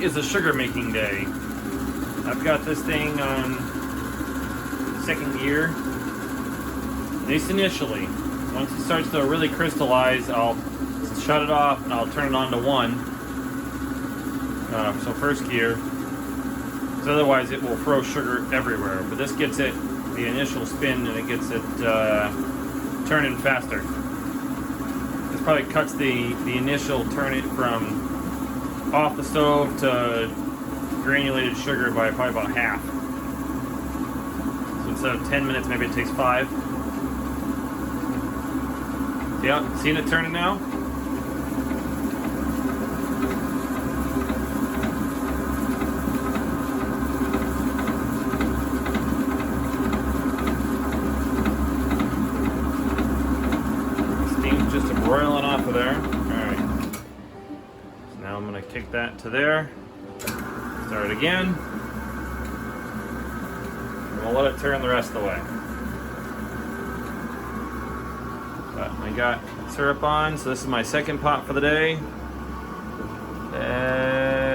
is a sugar making day. I've got this thing on second gear. At least initially. Once it starts to really crystallize, I'll shut it off and I'll turn it on to 1. So first gear. Because otherwise it will throw sugar everywhere. But this gets it the initial spin and it gets it turning faster. This probably cuts the initial turn it from off the stove to granulated sugar by probably about half. So instead of 10 minutes, maybe it takes 5. Yeah, seeing it turning now? Steam's just broiling off of there. Alright. So now I'm going to kick that to there. Start again. And we'll let it turn the rest of the way. But I got syrup on, so this is my second pot for the day.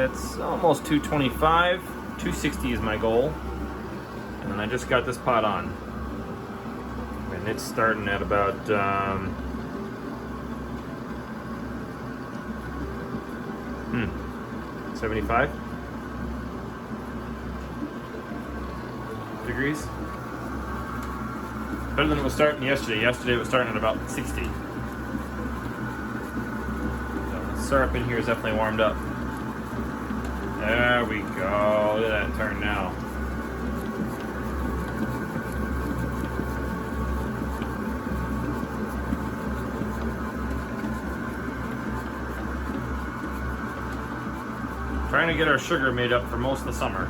It's almost 225. 260 is my goal. And then I just got this pot on. And it's starting at about 75 degrees. Better than it was starting yesterday. Yesterday it was starting at about 60. So the syrup in here is definitely warmed up. There we go. Look at that turn now. Trying to get our sugar made up for most of the summer.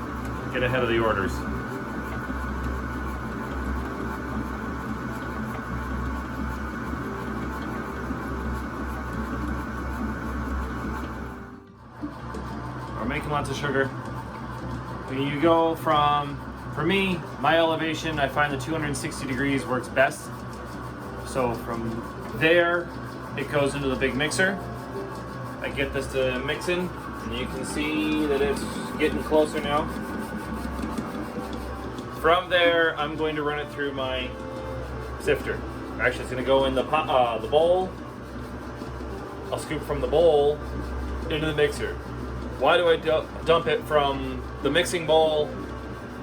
Get ahead of the orders. We're making lots of sugar. When you go from, for me, my elevation, I find the 260 degrees works best. So from there, it goes into the big mixer. I get this to mix in, and you can see that it's getting closer now. From there, I'm going to run it through my sifter. Actually, it's going to go in the bowl. I'll scoop from the bowl into the mixer. Why do I dump it from the mixing bowl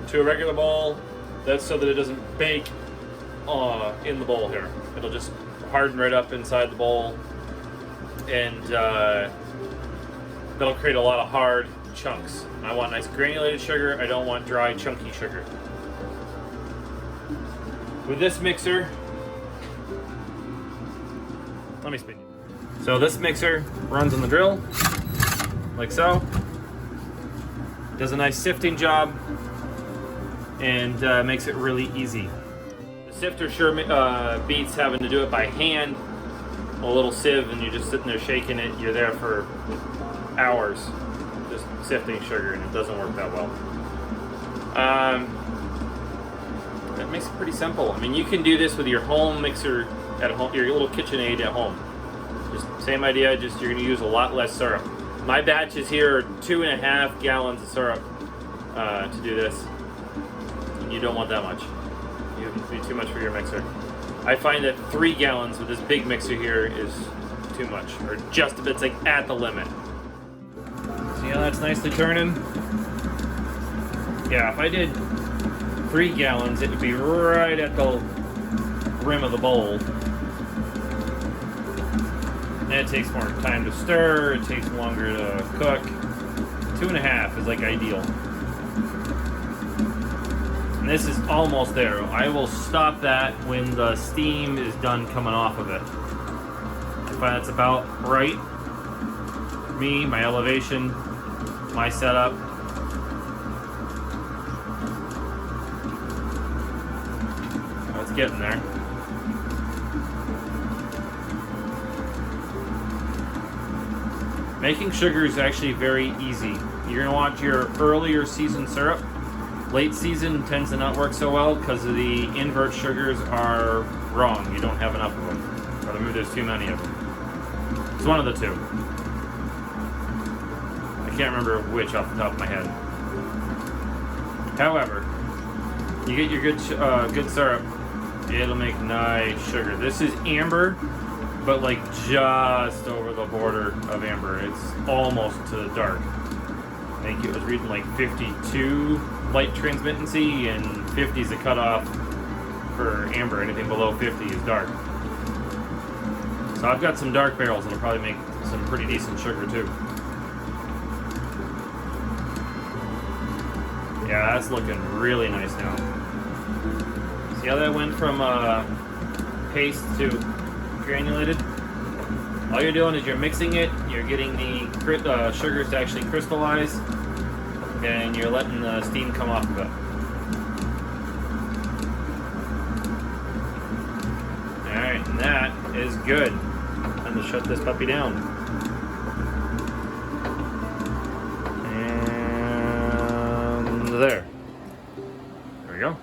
to a regular bowl? That's so that it doesn't bake in the bowl here. It'll just harden right up inside the bowl, and that'll create a lot of hard chunks. I want nice granulated sugar. I don't want dry, chunky sugar. With this mixer, let me spin it. So this mixer runs on the drill, like so. Does a nice sifting job and makes it really easy. The sifter sure beats having to do it by hand, a little sieve, and you're just sitting there shaking it. You're there for hours just sifting sugar, and it doesn't work that well. That makes it pretty simple. I mean, you can do this with your home mixer at home, your little KitchenAid at home. Just same idea, just you're going to use a lot less syrup. My batches here are 2.5 gallons of syrup to do this. And you don't want that much. It would be too much for your mixer. I find that 3 gallons with this big mixer here is too much, or just a bit, it's like at the limit. See how that's nicely turning? Yeah, if I did 3 gallons, it would be right at the rim of the bowl. And it takes more time to stir, it takes longer to cook. 2.5 is like ideal. And this is almost there. I will stop that when the steam is done coming off of it. I find that's about right. Me, my elevation, my setup. Oh, it's getting there. Making sugar is actually very easy. You're gonna want your earlier season syrup. Late season tends to not work so well because the invert sugars are wrong. You don't have enough of them. Or maybe there's too many of them. It's one of the two. I can't remember which off the top of my head. However, you get your good syrup, it'll make nice sugar. This is amber, but like just over the border of amber. It's almost to dark. I think it was reading like 52 light transmittancy, and 50 is the cutoff for amber. Anything below 50 is dark. So I've got some dark barrels that'll probably make some pretty decent sugar too. Yeah, that's looking really nice now. See how that went from paste to granulated? All you're doing is you're mixing it, you're getting the sugars to actually crystallize, and you're letting the steam come off of it. Alright, and that is good. Time to shut this puppy down. And there. There we go.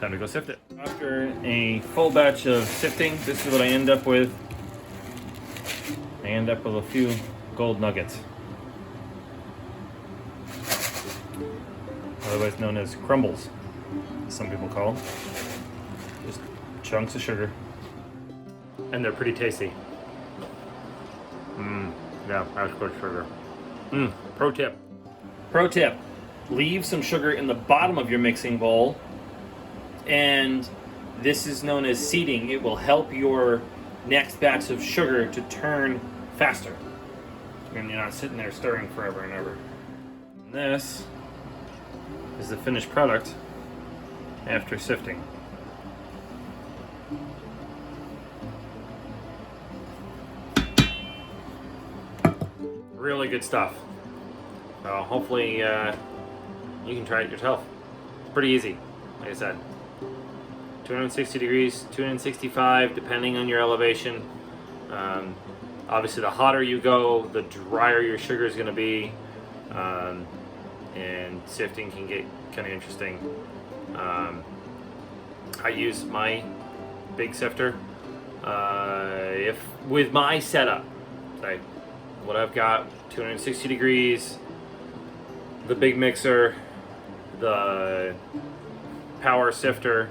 Time to go sift it. After a full batch of sifting, this is what I end up with. I end up with a few gold nuggets, otherwise known as crumbles, as some people call them. Just chunks of sugar, and they're pretty tasty. Yeah, that's good sugar. Pro tip, leave some sugar in the bottom of your mixing bowl, and this is known as seeding. It will help your next batch of sugar to turn faster, and you're not sitting there stirring forever and ever. And this is the finished product after sifting. Really good stuff. So hopefully you can try it yourself. It's pretty easy, like I said. 260 degrees, 265 depending on your elevation. Obviously the hotter you go, the drier your sugar is going to be, and sifting can get kind of interesting. I use my big sifter with my setup. Like what I've got, 260 degrees, the big mixer, the power sifter,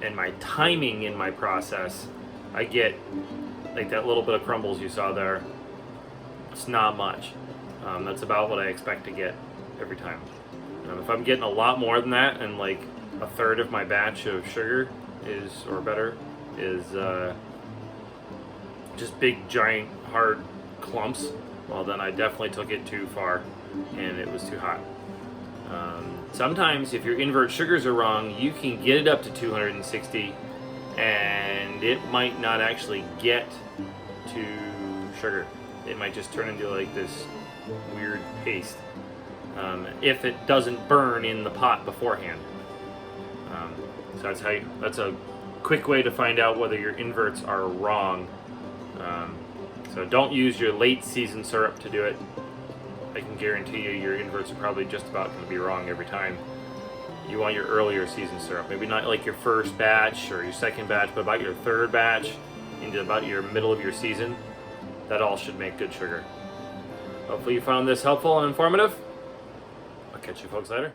and my timing in my process, I get like that little bit of crumbles you saw there. It's not much. That's about what I expect to get every time. If I'm getting a lot more than that, and like a third of my batch of sugar is, or better, is just big, giant, hard clumps, well then I definitely took it too far and it was too hot. Sometimes if your invert sugars are wrong, you can get it up to 260 and it might not actually get to sugar. It might just turn into like this weird paste if it doesn't burn in the pot beforehand. So that's a quick way to find out whether your inverts are wrong. So don't use your late season syrup to do it. I can guarantee you your inverts are probably just about going to be wrong every time. You want your earlier season syrup. Maybe not like your first batch or your second batch, but about your third batch into about your middle of your season. That all should make good sugar. Hopefully you found this helpful and informative. I'll catch you folks later.